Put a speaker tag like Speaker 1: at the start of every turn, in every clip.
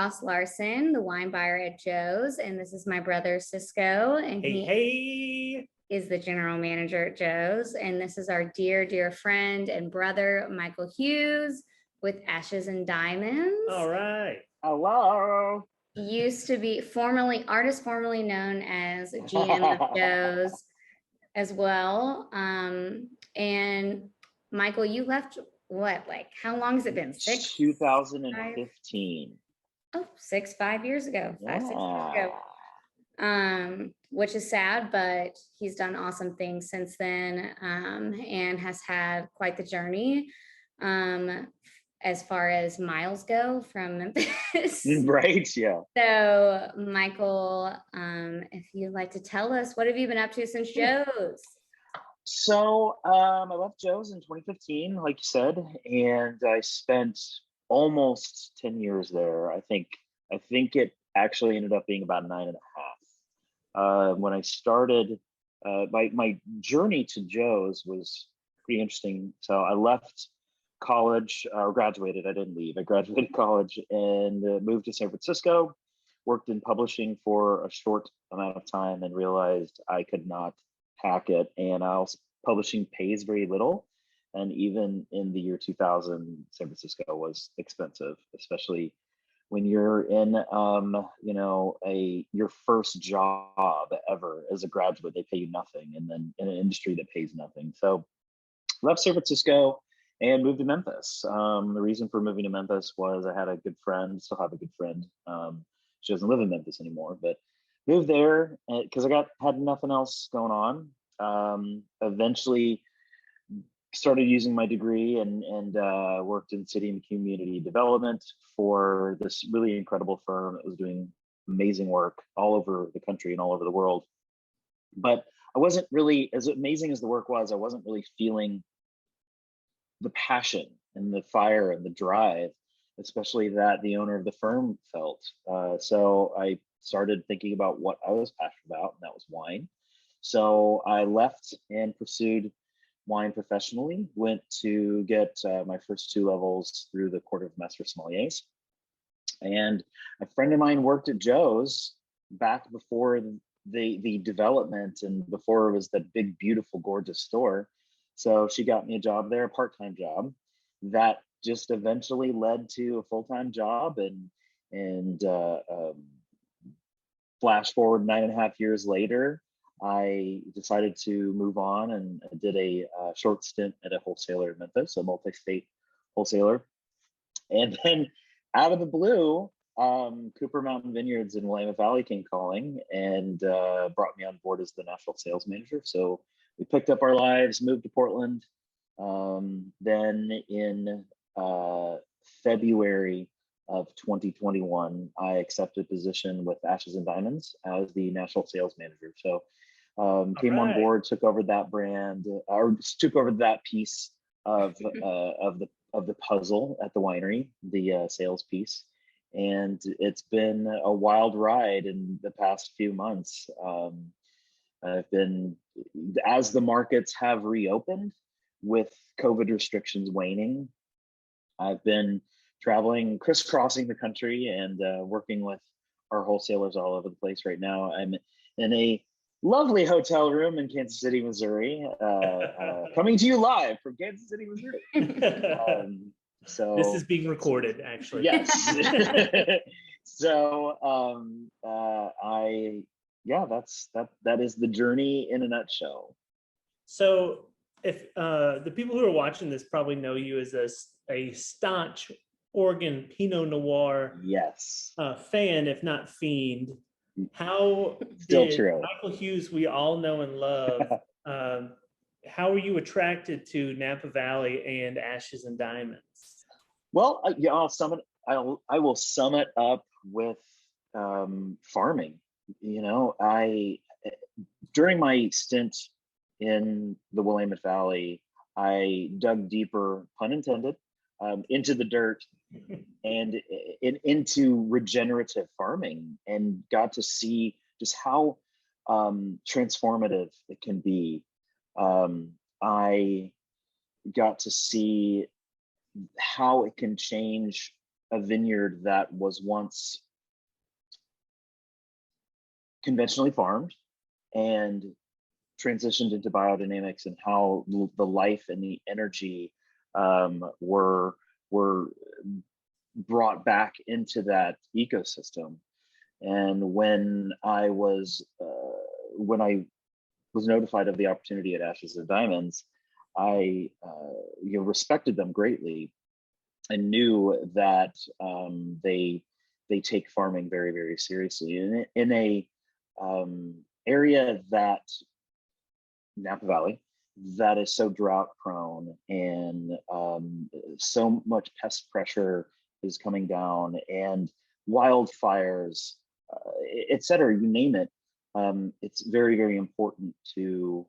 Speaker 1: Sisco Larson, the wine buyer at Joe's, and this is my brother Sisco, and he is the general manager at Joe's, and this is our dear friend and brother Michael Hughes with Ashes and Diamonds.
Speaker 2: All right.
Speaker 3: Hello.
Speaker 1: Used to be formerly known as GM of Joe's as well. And Michael, you left what, like, how long has it been?
Speaker 3: 2015.
Speaker 1: Oh, 5 years ago.
Speaker 3: Yeah.
Speaker 1: 5, 6 years ago. Which is sad, but he's done awesome things since then, and has had quite the journey as far as miles go from Memphis.
Speaker 3: Right, yeah.
Speaker 1: So, Michael, if you'd like to tell us, what have you been up to since Joe's?
Speaker 3: So I left Joe's in 2015, like you said, and I spent almost 10 years there. I think it actually ended up being about 9.5. When I started, my journey to Joe's was pretty interesting. So I left college, or graduated. I didn't leave. I graduated college and moved to San Francisco, worked in publishing for a short amount of time and realized I could not hack it. And also, publishing pays very little. And even in the year 2000, San Francisco was expensive, especially when you're in, your first job ever as a graduate. They pay you nothing, and then in an industry that pays nothing. So left San Francisco and moved to Memphis. The reason for moving to Memphis was I had a good friend, still have a good friend. She doesn't live in Memphis anymore, but moved there because I had nothing else going on. Eventually started using my degree and worked in city and community development for this really incredible firm that was doing amazing work all over the country and all over the world. But I wasn't really, as amazing as the work was, I wasn't really feeling the passion and the fire and the drive, especially that the owner of the firm felt. So I started thinking about what I was passionate about, and that was wine. So I left and pursued wine professionally, went to get my first 2 levels through the Court of Master Sommeliers. And a friend of mine worked at Joe's back before the development and before it was that big, beautiful, gorgeous store. So she got me a job there, a part-time job that just eventually led to a full-time job. And flash forward 9.5 years later, I decided to move on and did a short stint at a wholesaler in Memphis, a multi-state wholesaler. And then out of the blue, Cooper Mountain Vineyards in Napa Valley came calling and brought me on board as the national sales manager. So we picked up our lives, moved to Portland. Then in February of 2021, I accepted a position with Ashes and Diamonds as the national sales manager. So came on board, took over that brand, or took over that piece of the puzzle at the winery, the sales piece. And it's been a wild ride in the past few months. I've been, as the markets have reopened with COVID restrictions waning, I've been traveling, crisscrossing the country and working with our wholesalers all over the place. Right now, I'm in a lovely hotel room in Kansas City, Missouri, coming to you live from Kansas City, Missouri. So
Speaker 2: this is being recorded, actually.
Speaker 3: Yes. So that is the journey in a nutshell.
Speaker 2: So if the people who are watching this probably know you as a staunch Oregon Pinot Noir fan, if not fiend. How
Speaker 3: Still
Speaker 2: did
Speaker 3: true.
Speaker 2: Michael Hughes, we all know and love, how were you attracted to Napa Valley and Ashes and Diamonds?
Speaker 3: Well, I will sum it up with farming. During my stint in the Willamette Valley, I dug deeper, pun intended, into the dirt and into regenerative farming, and got to see just how transformative it can be. I got to see how it can change a vineyard that was once conventionally farmed and transitioned into biodynamics, and how the life and the energy were brought back into that ecosystem. And when I was notified of the opportunity at Ashes of Diamonds, I respected them greatly and knew that they take farming very, very seriously in a area that Napa Valley that is so drought prone, and so much pest pressure is coming down, and wildfires, et cetera, you name it. It's very, very important to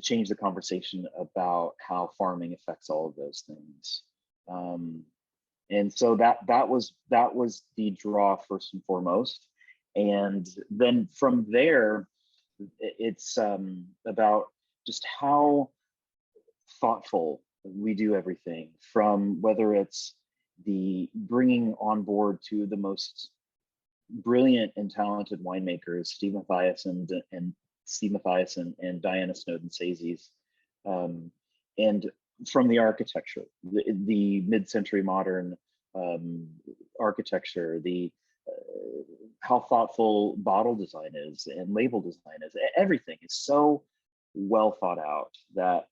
Speaker 3: change the conversation about how farming affects all of those things. And so that was the draw first and foremost. And then from there, it's about just how thoughtful we do everything, from whether it's the bringing on board two of the most brilliant and talented winemakers, Steve Mathias and Diana Snowden-Sayzies, and from the architecture, the mid-century modern architecture, how thoughtful bottle design is and label design is. Everything is so well thought out that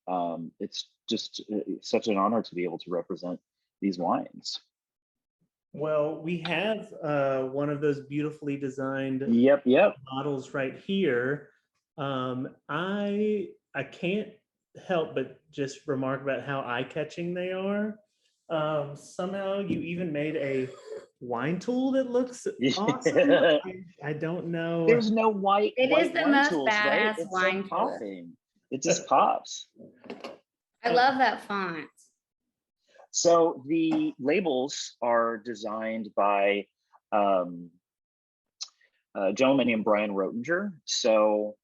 Speaker 3: it's just such an honor to be able to represent these wines.
Speaker 2: Well, we have one of those beautifully designed
Speaker 3: yep
Speaker 2: bottles right here. I can't help but just remark about how eye-catching they are. Somehow you even made a wine tool that looks awesome. I don't know.
Speaker 3: There's no white.
Speaker 1: It
Speaker 3: white
Speaker 1: is the
Speaker 3: wine
Speaker 1: most
Speaker 3: tools,
Speaker 1: badass
Speaker 3: right? It's
Speaker 1: wine
Speaker 3: so
Speaker 1: tool.
Speaker 3: popping. It just pops.
Speaker 1: I love that font.
Speaker 3: So the labels are designed by a gentleman named Brian Rotinger. So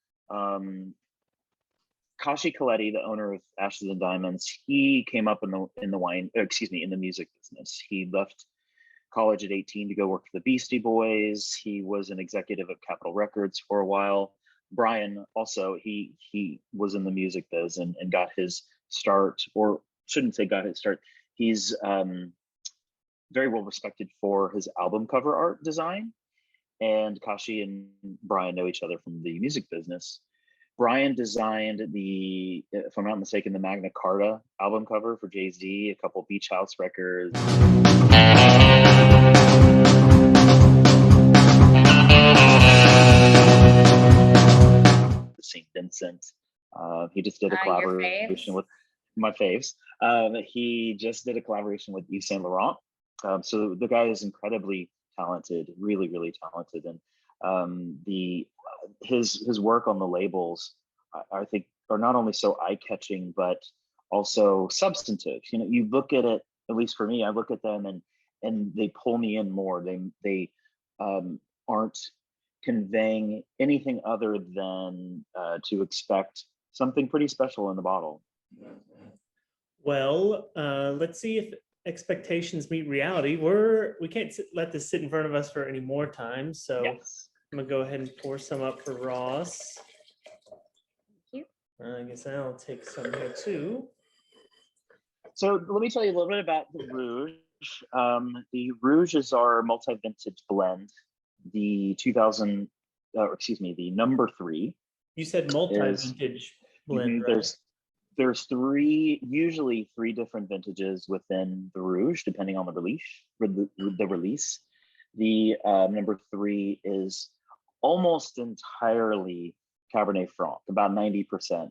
Speaker 3: Kashi Coletti, the owner of Ashes and Diamonds, he came up in the music business. He left college at 18 to go work for the Beastie Boys. He was an executive at Capitol Records for a while. Brian also, he was in the music biz and got his start, or shouldn't say got his start. He's very well respected for his album cover art design. And Kashi and Brian know each other from the music business. Brian designed if I'm not mistaken, the Magna Carta album cover for Jay-Z, a couple Beach House records. St. Vincent. He just did a collaboration with my faves. He just did a collaboration with Yves Saint Laurent. So the guy is incredibly talented, really, really talented. And his work on the labels, I think, are not only so eye-catching, but also substantive. You look at it, at least for me, I look at them and they pull me in more. They aren't conveying anything other than to expect something pretty special in the bottle.
Speaker 2: Well, let's see if expectations meet reality. We can't let this sit in front of us for any more time, so yes. I'm gonna go ahead and pour some up for Ross.
Speaker 1: Thank you.
Speaker 2: I guess I'll take some here too.
Speaker 3: So let me tell you a little bit about the Rouge. The Rouge is our multi-vintage blend. The number 3. You said
Speaker 2: multi-vintage blend, right?
Speaker 3: There's usually three different vintages within the Rouge, depending on the release. The number 3 is almost entirely Cabernet Franc, about 90%,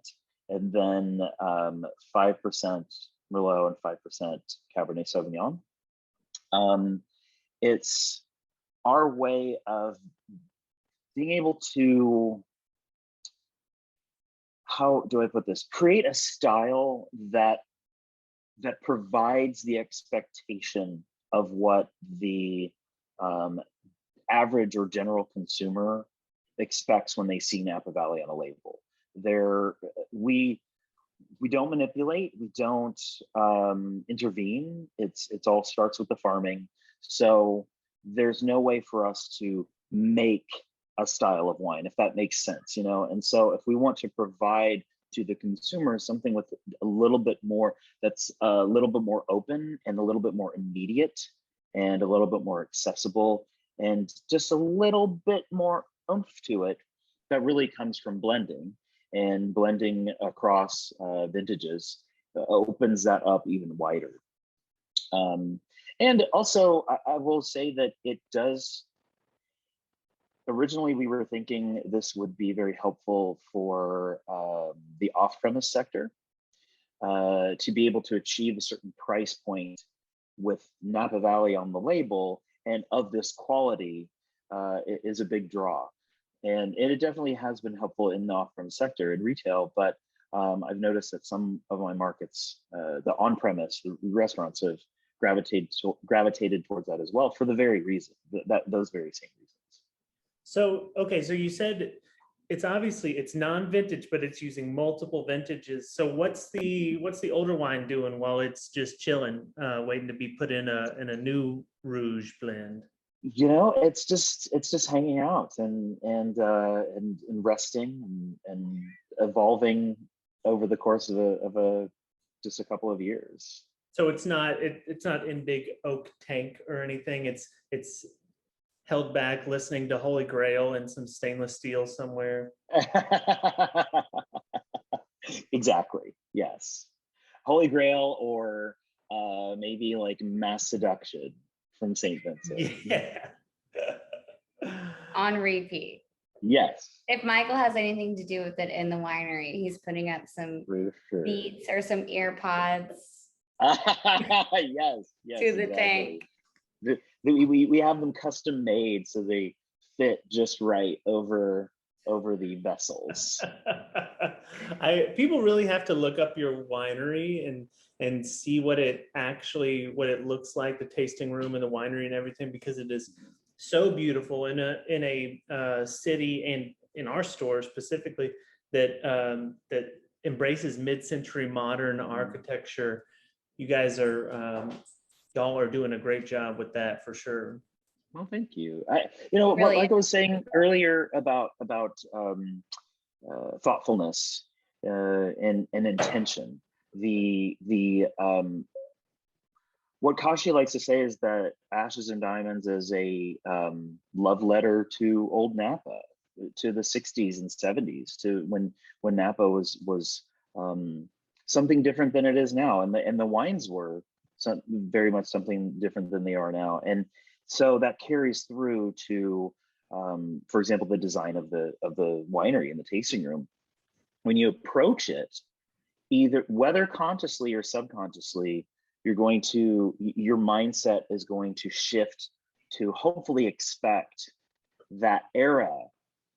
Speaker 3: and then 5% Merlot and 5% Cabernet Sauvignon. It's our way of being able to, how do I put this? Create a style that provides the expectation of what the average or general consumer expects when they see Napa Valley on a label. We don't manipulate, we don't intervene. It's all starts with the farming, So there's no way for us to make a style of wine, if that makes sense, And so if we want to provide to the consumer something with a little bit more, that's a little bit more open and a little bit more immediate and a little bit more accessible and just a little bit more oomph to it, that really comes from blending, and blending across vintages opens that up even wider. And also, I will say that it does, originally we were thinking this would be very helpful for the off-premise sector, to be able to achieve a certain price point with Napa Valley on the label and of this quality is a big draw. And it definitely has been helpful in the off-premise sector in retail, but I've noticed that some of my markets, the on-premise, the restaurants have gravitated towards that as well, for the very reason, those very same reasons.
Speaker 2: So, okay, so you said it's non-vintage, but it's using multiple vintages. So what's the older wine doing while it's just chilling, waiting to be put in a new Rouge blend?
Speaker 3: It's just hanging out and resting and evolving over the course of just a couple of years.
Speaker 2: So it's not in big oak tank or anything. It's held back, listening to Holy Grail and some stainless steel somewhere.
Speaker 3: Exactly. Yes, Holy Grail, or maybe like Mass Seduction from St. Vincent.
Speaker 2: Yeah.
Speaker 1: On repeat.
Speaker 3: Yes.
Speaker 1: If Michael has anything to do with it in the winery, he's putting up some Beats or some ear pods.
Speaker 3: Yes,
Speaker 1: to the tank.
Speaker 3: We have them custom made so they fit just right over the vessels.
Speaker 2: People really have to look up your winery and see what it looks like, the tasting room and the winery and everything, because it is so beautiful in a city, and in our store specifically, that embraces mid-century modern architecture. You guys y'all are doing a great job with that, for sure.
Speaker 3: Well, thank you. What Michael was saying earlier about thoughtfulness and intention. What Kashi likes to say is that Ashes and Diamonds is a love letter to old Napa, to the 60s and 70s, to when Napa was something different than it is now, and the wines were very much something different than they are now, and so that carries through to, for example, the design of the winery and the tasting room. When you approach it, either whether consciously or subconsciously, your mindset is going to shift to hopefully expect that era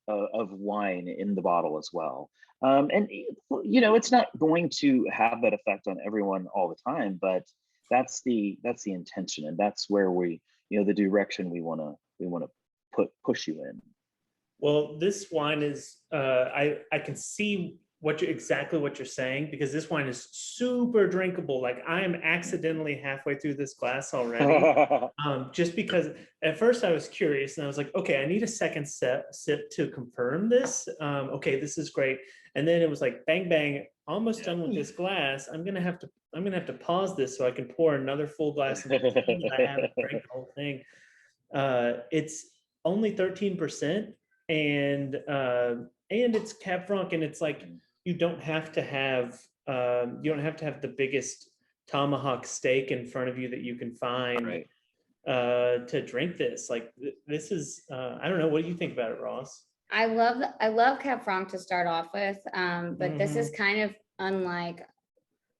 Speaker 3: of wine in the bottle as well. And it's not going to have that effect on everyone all the time, but that's the intention, and that's where the direction we want to push you in.
Speaker 2: Well, this wine is I can see exactly what you're saying, because this wine is super drinkable. Like, I am accidentally halfway through this glass already. Just because at first I was curious and I was like, okay, I need a second sip to confirm this. Okay, this is great. And then it was like, bang, bang, almost done with this glass. I'm gonna have to pause this so I can pour another full glass of I haven't drank the whole thing. It's only 13%, and it's Cab Franc, and it's like, you don't have to have the biggest tomahawk steak in front of you that you can find, right, to drink this. Like, this is I don't know, what do you think about it, Ross?
Speaker 1: I love Cab Franc to start off with, but this is kind of unlike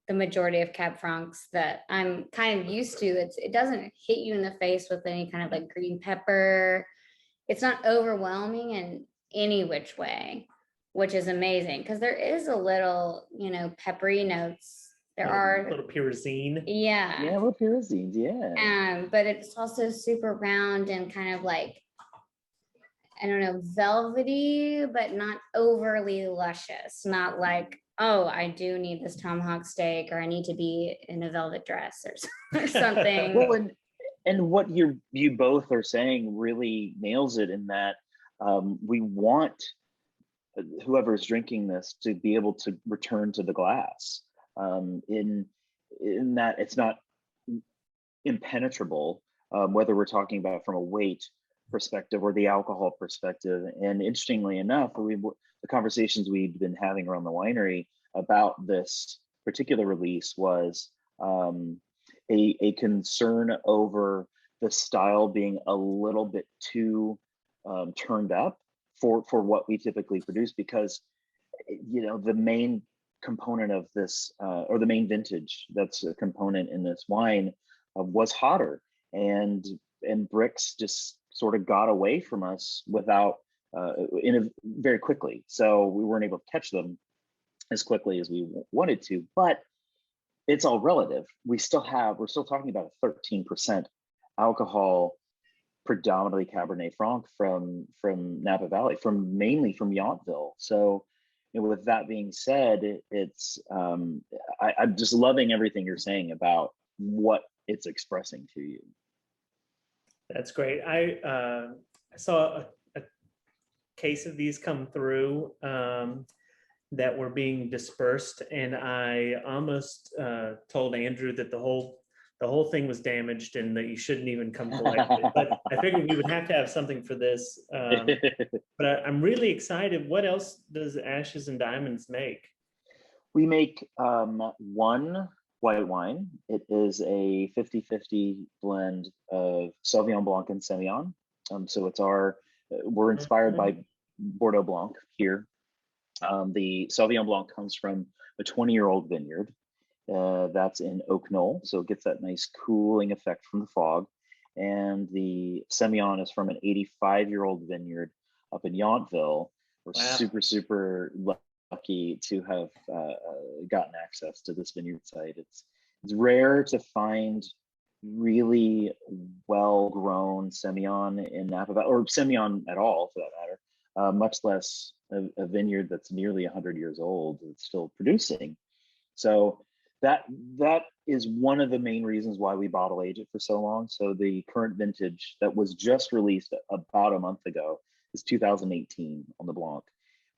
Speaker 1: the majority of Cab Francs that I'm kind of used to. It doesn't hit you in the face with any kind of like green pepper. It's not overwhelming in any which way, which is amazing, because there is a little, peppery notes. There are
Speaker 2: a little pyrazine.
Speaker 1: Yeah.
Speaker 3: Yeah, a little pyrazine, yeah.
Speaker 1: But it's also super round and kind of like, I don't know, velvety, but not overly luscious. Not like, oh, I do need this tomahawk steak, or I need to be in a velvet dress or something.
Speaker 3: Well, And what you both are saying really nails it, in that we want whoever's drinking this to be able to return to the glass, in that it's not impenetrable, whether we're talking about from a weight perspective or the alcohol perspective. And interestingly enough, the conversations we've been having around the winery about this particular release was a concern over the style being a little bit too turned up for what we typically produce, because the main component of this, or the main vintage that's a component in this wine, was hotter, and bricks just sort of got away from us without very quickly. So we weren't able to catch them as quickly as we wanted to, but it's all relative. We're still talking about a 13% alcohol, predominantly Cabernet Franc from Napa Valley, mainly from Yountville. So with that being said, it's I'm just loving everything you're saying about what it's expressing to you.
Speaker 2: That's great. I saw a case of these come through that were being dispersed, and I almost told Andrew that the whole thing was damaged and that you shouldn't even come collect it. But I figured we would have to have something for this. But I'm really excited. What else does Ashes and Diamonds make?
Speaker 3: We make one white wine. It is a 50-50 blend of Sauvignon Blanc and Semillon. So we're inspired by Bordeaux Blanc here. The Sauvignon Blanc comes from a 20-year-old vineyard that's in Oak Knoll, so it gets that nice cooling effect from the fog. And the Semillon is from an 85-year-old vineyard up in Yountville. We're super, super lucky to have gotten access to this vineyard site. It's rare to find really well-grown Semillon in Napa Valley, or Semillon at all for that matter, much less a vineyard that's nearly 100 years old that's still producing. So that is one of the main reasons why we bottle age it for so long. So the current vintage that was just released about a month ago is 2018 on the Blanc.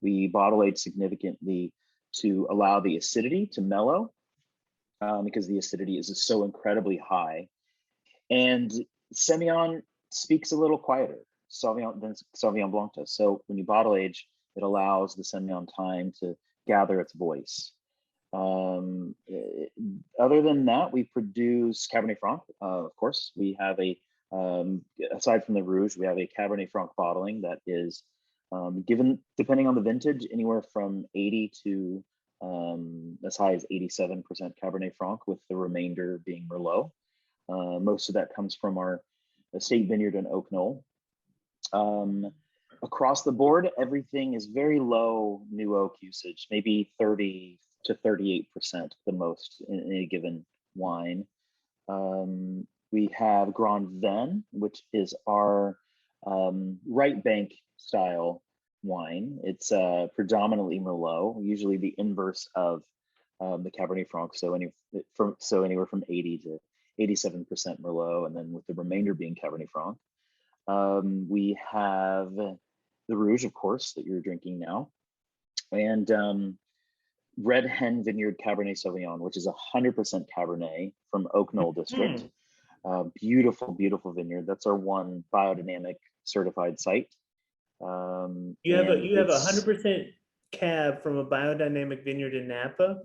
Speaker 3: We bottle age significantly to allow the acidity to mellow, because the acidity is just so incredibly high. And Semillon speaks a little quieter than Sauvignon Blanc does. So when you bottle age, it allows the Semillon time to gather its voice. Other than that, we produce Cabernet Franc. Of course, we have aside from the Rouge, we have a Cabernet Franc bottling that is given, depending on the vintage, anywhere from 80 to as high as 87% Cabernet Franc, with the remainder being Merlot. Most of that comes from our estate vineyard in Oak Knoll. Across the board, everything is very low new oak usage, maybe 30 to 38% the most in any given wine. We have Grand Vin, which is our right bank style wine. It's predominantly Merlot, usually the inverse of the Cabernet Franc. So anywhere from 80 to 87% Merlot, and then with the remainder being Cabernet Franc. We have the Rouge, of course, that you're drinking now, and Red Hen Vineyard Cabernet Sauvignon, which is 100% Cabernet from Oak Knoll District. Beautiful, beautiful vineyard. That's our one biodynamic certified site.
Speaker 2: You have 100% cab from a biodynamic vineyard in Napa.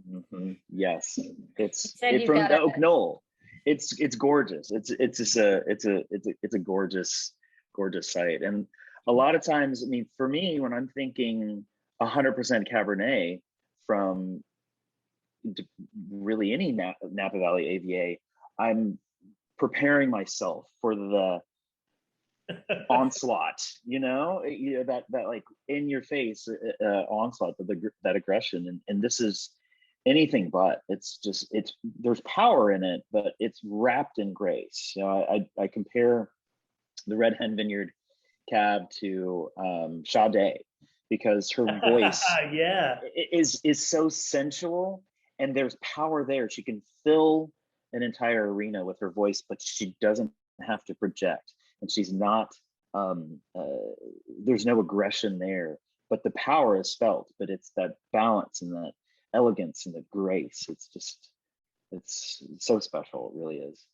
Speaker 3: Yes, it's from Oak Knoll. It's gorgeous. It's a gorgeous site. And a lot of times, I mean, for me, when I'm thinking 100% Cabernet from really any Napa Valley AVA, I'm preparing myself for the onslaught, that like in your face onslaught, that aggression, and this is anything but. There's power in it, but it's wrapped in grace. I compare the Red Hen Vineyard cab to Sharde, because her voice is so sensual, and there's power there. She can fill an entire arena with her voice, but she doesn't have to project, and she's not. There's no aggression there, but the power is felt. But it's that balance and that elegance and the grace. It's so special. It really is.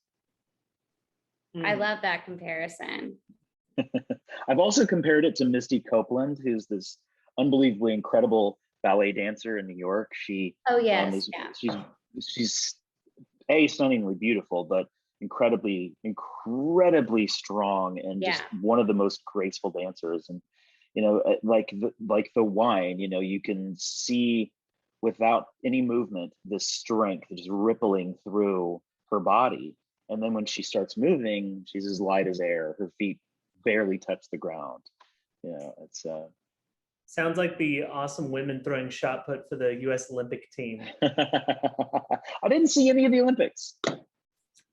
Speaker 1: I love that comparison.
Speaker 3: I've also compared it to Misty Copeland, who's this unbelievably incredible ballet dancer in New York. She's stunningly beautiful, but incredibly strong, and just one of the most graceful dancers. And like the wine, you can see without any movement the strength just rippling through her body. And then when she starts moving, she's as light as air. Her feet barely touch the ground. It's
Speaker 2: sounds like the awesome women throwing shot put for the U.S. Olympic team.
Speaker 3: I didn't see any of the Olympics.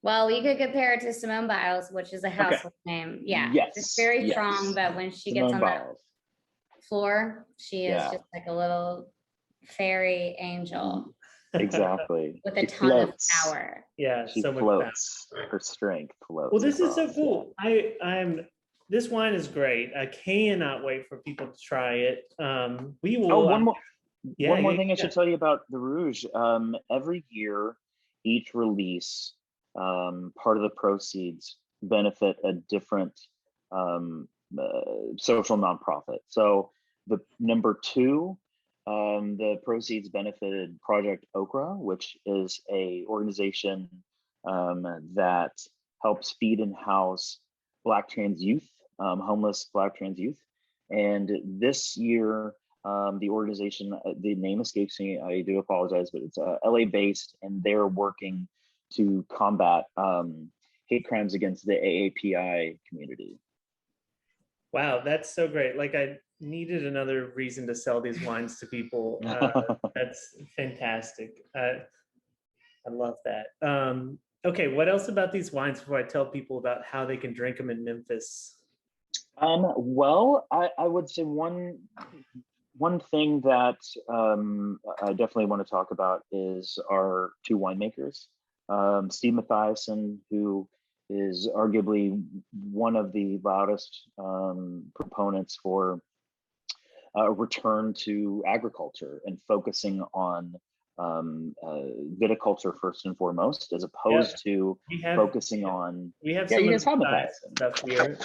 Speaker 1: Well, you could compare it to Simone Biles, which is a household name. Yeah, it's very strong, but when she gets on the floor, she is just like a little fairy angel.
Speaker 3: Exactly.
Speaker 1: With a ton of power.
Speaker 2: Yeah,
Speaker 3: she so floats. Much power. Her strength floats.
Speaker 2: Well, this is so cool. This wine is great. I cannot wait for people to try it. We will.
Speaker 3: One more thing I should tell you about the Rouge. Every year, each release, part of the proceeds benefit a different social nonprofit. So the number 2, the proceeds benefited Project Okra, which is a organization that helps feed and house Black trans youth, homeless Black trans youth. And this year, the organization, the name escapes me, I do apologize, but it's LA based, and they're working to combat hate crimes against the AAPI community.
Speaker 2: Wow, that's so great. Like, I needed another reason to sell these wines to people. That's fantastic. I love that. Okay, what else about these wines before I tell people about how they can drink them in Memphis?
Speaker 3: Well, I would say one thing that I definitely want to talk about is our 2 winemakers. Steve Mathiasen, who is arguably one of the loudest proponents for a return to agriculture and focusing on viticulture first and foremost, as opposed to focusing on.
Speaker 2: We have some stuff here.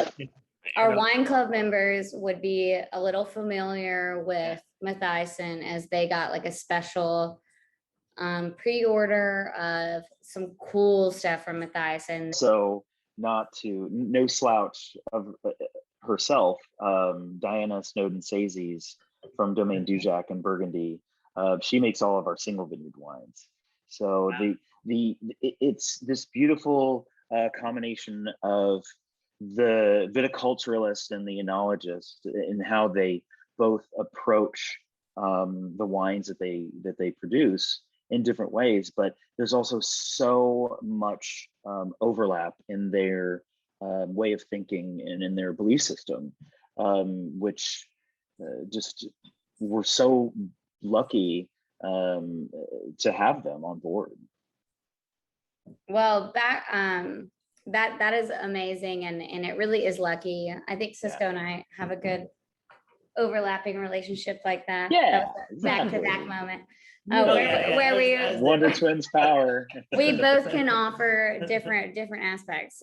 Speaker 1: Our wine club members would be a little familiar with Mathiasen, as they got like a special pre-order of some cool stuff from Mathiasen.
Speaker 3: So no slouch of herself, Diana Snowden-Sazies from Domaine Dujac in Burgundy. She makes all of our single vineyard wines. So it's this beautiful combination of the viticulturalist and the enologist, in how they both approach the wines that they produce in different ways. But there's also so much overlap in their way of thinking and in their belief system, which just we're so lucky to have them on board.
Speaker 1: Well, that is amazing, and it really is lucky. I think Sisco and I have a good overlapping relationship like that.
Speaker 3: Yeah,
Speaker 1: back to back moment. Where we
Speaker 3: Wonder Twins power.
Speaker 1: We both can offer different aspects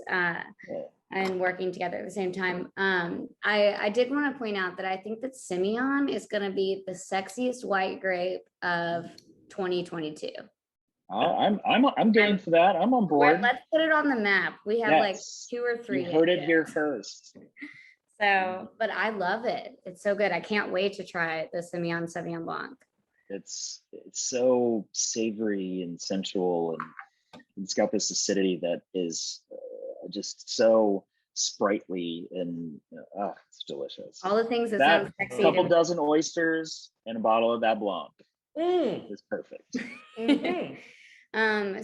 Speaker 1: and working together at the same time. I did want to point out that I think that Simillion is going to be the sexiest white grape of 2022.
Speaker 3: I'm game for that. I'm on board.
Speaker 1: Let's put it on the map. We have like 2 or 3.
Speaker 3: You heard it here first.
Speaker 1: So, but I love it. It's so good. I can't wait to try the Simillion Sauvignon Blanc.
Speaker 3: It's so savory and sensual, and it's got this acidity that is just so sprightly, and it's delicious.
Speaker 1: All the things that sound sexy.
Speaker 3: A couple dozen oysters and a bottle of that Blanc. It's perfect.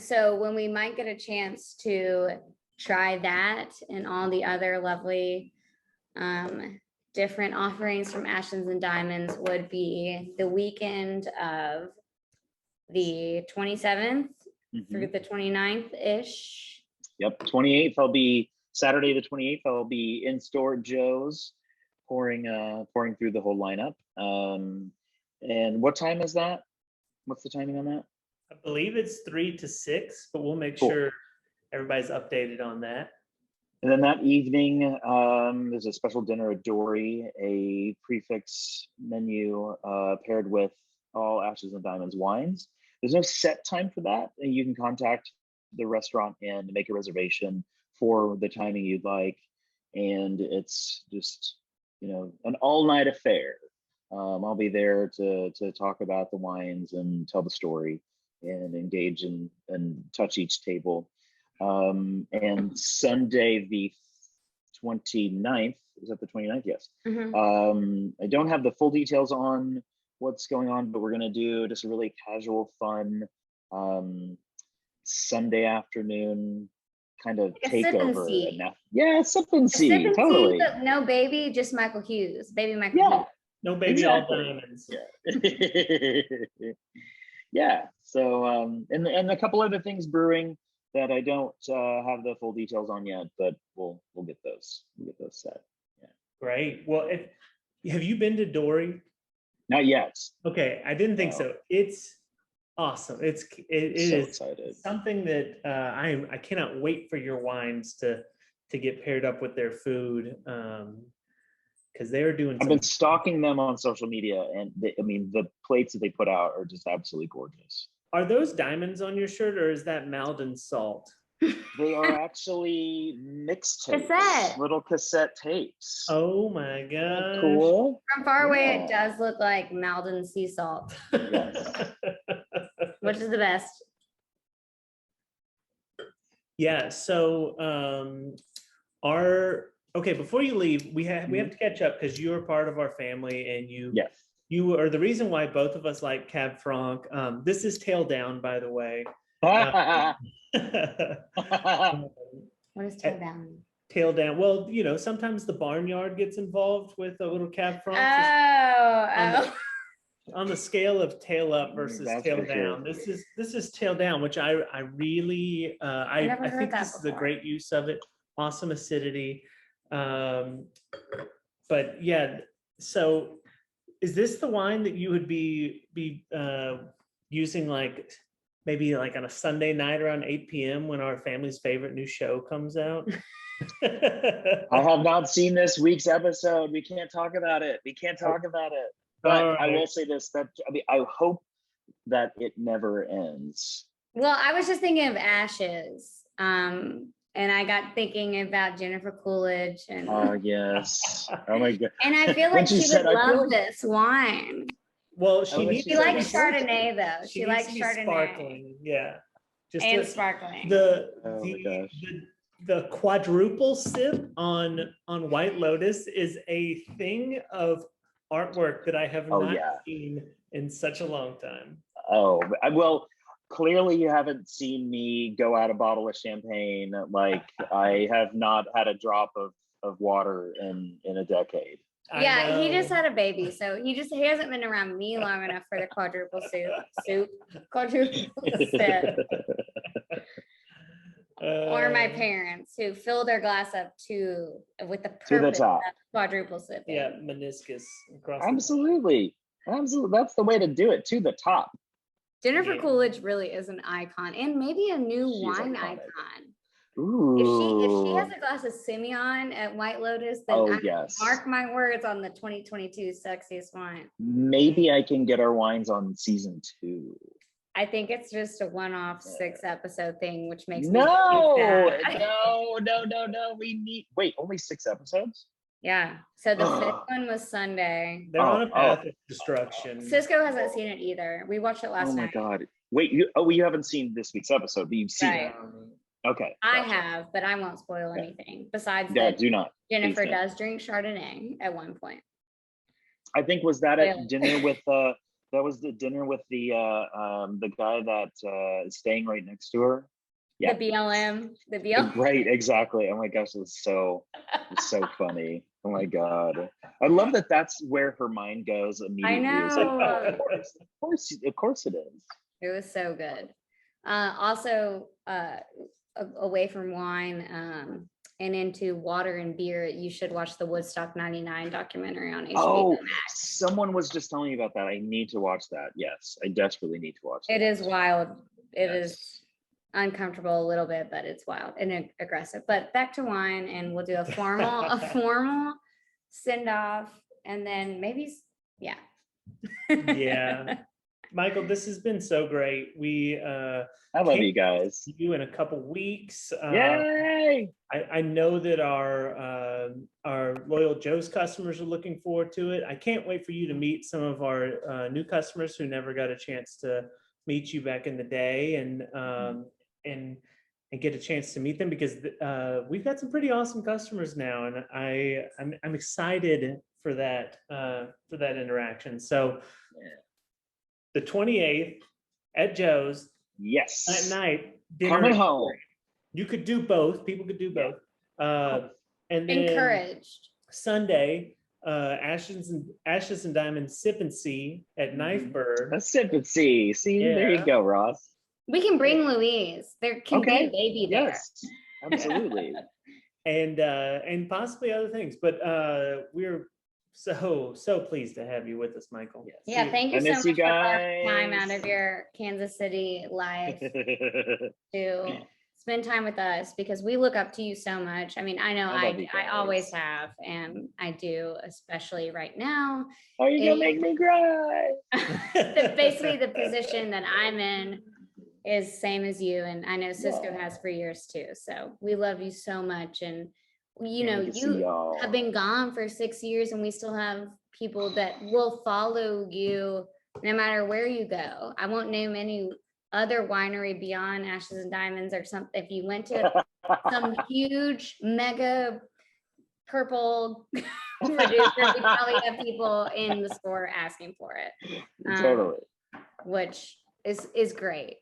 Speaker 1: So when we might get a chance to try that and all the other lovely different offerings from Ashes and Diamonds would be the weekend of the 27th through the 29th ish.
Speaker 3: Yep, 28th I'll be Saturday the 28th, I'll be in store at Joe's, pouring through the whole lineup. And what time is that? What's the timing on that?
Speaker 2: I believe it's 3 to 6, but we'll make
Speaker 3: Cool.
Speaker 2: sure everybody's updated on that.
Speaker 3: And then that evening, there's a special dinner at Dory, a prefix menu paired with all Ashes and Diamonds wines. There's no set time for that. And you can contact the restaurant and make a reservation for the timing you'd like. And it's just, an all-night affair. I'll be there to talk about the wines and tell the story and engage and touch each table. And Sunday the 29th, is that the 29th? Yes. I don't have the full details on what's going on, but we're going to do just a really casual, fun Sunday afternoon kind of
Speaker 1: like
Speaker 3: takeover. Yeah, sip and see, totally.
Speaker 1: No baby, just Michael Hughes, baby Michael Hughes.
Speaker 2: No baby, exactly. All diamonds.
Speaker 3: Yeah. Yeah. So and a couple other things brewing that I don't have the full details on yet, but we'll get those. We'll get those set. Yeah.
Speaker 2: Great. Well, have you been to Dory?
Speaker 3: Not yet.
Speaker 2: Okay, I didn't think so. It's awesome. It
Speaker 3: so
Speaker 2: is
Speaker 3: excited.
Speaker 2: Something that I cannot wait for your wines to get paired up with their food. Because they're doing.
Speaker 3: I've been stalking them on social media, and the plates that they put out are just absolutely gorgeous.
Speaker 2: Are those diamonds on your shirt, or is that Malden salt?
Speaker 3: They are actually mixed tapes, little cassette tapes.
Speaker 2: Oh my god!
Speaker 3: Cool.
Speaker 1: From far away, it does look like Malden sea salt.
Speaker 3: Yes.
Speaker 1: Which is the best.
Speaker 2: Yeah. So, okay, before you leave, we have to catch up because you are part of our family, and you are the reason why both of us like Cab Franc. This is Tail Down, by the way.
Speaker 1: What is Tail Down?
Speaker 2: Tail Down. Well, sometimes the barnyard gets involved with a little Cab Franc. On the scale of tail up versus tail down, sure. This is tail down, which I really I think this is a great use of it. Awesome acidity. But yeah, so is this the wine that you would be using maybe on a Sunday night around 8 p.m. when our family's favorite new show comes out?
Speaker 3: I have not seen this week's episode. We can't talk about it. But right. I will say this, I hope that it never ends.
Speaker 1: Well, I was just thinking of Ashes. And I got thinking about Jennifer Coolidge. And
Speaker 3: oh, yes. Oh, my God.
Speaker 1: And I feel like she would love this wine.
Speaker 2: Well, she
Speaker 1: likes Chardonnay, though. She likes Chardonnay.
Speaker 2: Sparkling, yeah.
Speaker 1: Sparkling.
Speaker 2: The quadruple sip on White Lotus is a thing of artwork that I have not seen in such a long time.
Speaker 3: Oh, well, clearly you haven't seen me go out a bottle of champagne. Like I have not had a drop of water in a decade.
Speaker 1: Yeah, he just had a baby, so he hasn't been around me long enough for the quadruple sip. Or my parents who fill their glass up with the perfect quadruple sip.
Speaker 2: Yeah, meniscus across.
Speaker 3: Absolutely. That's the way to do it, to the top.
Speaker 1: Jennifer Coolidge really is an icon, and maybe a new wine icon.
Speaker 3: Ooh.
Speaker 1: If she has a glass of Simillion at White Lotus, then mark my words on the 2022 sexiest wine.
Speaker 3: Maybe I can get our wines on season 2.
Speaker 1: I think it's just a one-off 6-episode thing, which makes
Speaker 3: no. We need only 6 episodes.
Speaker 1: Yeah. So the 5th one was Sunday.
Speaker 2: They're on a path of destruction.
Speaker 1: Cisco hasn't seen it either. We watched it last night.
Speaker 3: Oh my God! Wait, you haven't seen this week's episode, but you've seen it. Okay.
Speaker 1: I have, but I won't spoil anything. Besides
Speaker 3: do not.
Speaker 1: Jennifer does drink Chardonnay at one point.
Speaker 3: I think that at dinner with that was the dinner with the guy that is staying right next to her. Yeah.
Speaker 1: The BLM.
Speaker 3: Right, exactly. Oh my gosh, it's so funny. Oh my God. I love that that's where her mind goes immediately.
Speaker 1: I know.
Speaker 3: It's like, of course it is.
Speaker 1: It was so good. Also, away from wine, and into water and beer, you should watch the Woodstock 99 documentary on HBO
Speaker 3: Oh,
Speaker 1: Max.
Speaker 3: someone was just telling me about that. I need to watch that. Yes, I desperately need to watch that.
Speaker 1: It is wild. It
Speaker 3: Yes.
Speaker 1: is uncomfortable a little bit, but it's wild and aggressive. But back to wine, and we'll do a formal send off, and then maybe, yeah.
Speaker 2: Yeah. Michael, this has been so great.
Speaker 3: I love you guys.
Speaker 2: See you in a couple weeks.
Speaker 3: Yay!
Speaker 2: I know that our loyal Joe's customers are looking forward to it. I can't wait for you to meet some of our new customers who never got a chance to meet you back in the day, and get a chance to meet them, because we've got some pretty awesome customers now, and I'm excited for that interaction. So the 28th at Joe's.
Speaker 3: Yes.
Speaker 2: That night, dinner.
Speaker 3: Coming home.
Speaker 2: You could do both. People could do both. And then
Speaker 1: Encouraged.
Speaker 2: Sunday, Ashes and Diamonds Sip and See at Knifebird.
Speaker 3: A sip and see. See, there you go, Ross.
Speaker 1: We can bring Louise. There can be a baby there.
Speaker 3: Yes, absolutely.
Speaker 2: and possibly other things, but we're so pleased to have you with us, Michael.
Speaker 3: Yes.
Speaker 1: Yeah, thank you so much
Speaker 3: you
Speaker 1: for
Speaker 3: guys.
Speaker 1: carving time out of your Kansas City life to spend time with us, because we look up to you so much. I mean, I know I always have, and I do, especially right now.
Speaker 3: Are you gonna make me cry?
Speaker 1: Basically, the position that I'm in is same as you, and I know Sisco has for years too. So we love you so much, and you have been gone for 6 years, and we still have people that will follow you no matter where you go. I won't name any other winery beyond Ashes and Diamonds or something. If you went to some huge mega purple producer, we probably have people in the store asking for it.
Speaker 3: Totally.
Speaker 1: Which is great.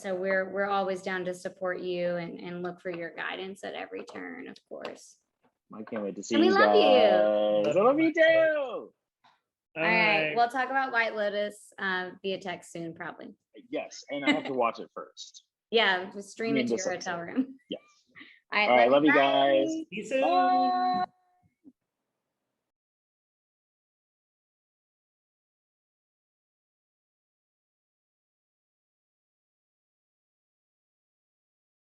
Speaker 1: So we're always down to support you and look for your guidance at every turn, of course.
Speaker 3: I can't wait to see
Speaker 1: And
Speaker 3: you
Speaker 1: we love
Speaker 3: guys.
Speaker 1: you.
Speaker 3: I love you too.
Speaker 1: All right. We'll talk about White Lotus via text soon, probably.
Speaker 3: Yes, and I have to watch it first.
Speaker 1: Yeah, just stream it to your hotel room.
Speaker 3: Yes.
Speaker 1: All
Speaker 3: right, love you guys.
Speaker 2: See you soon.
Speaker 3: Bye.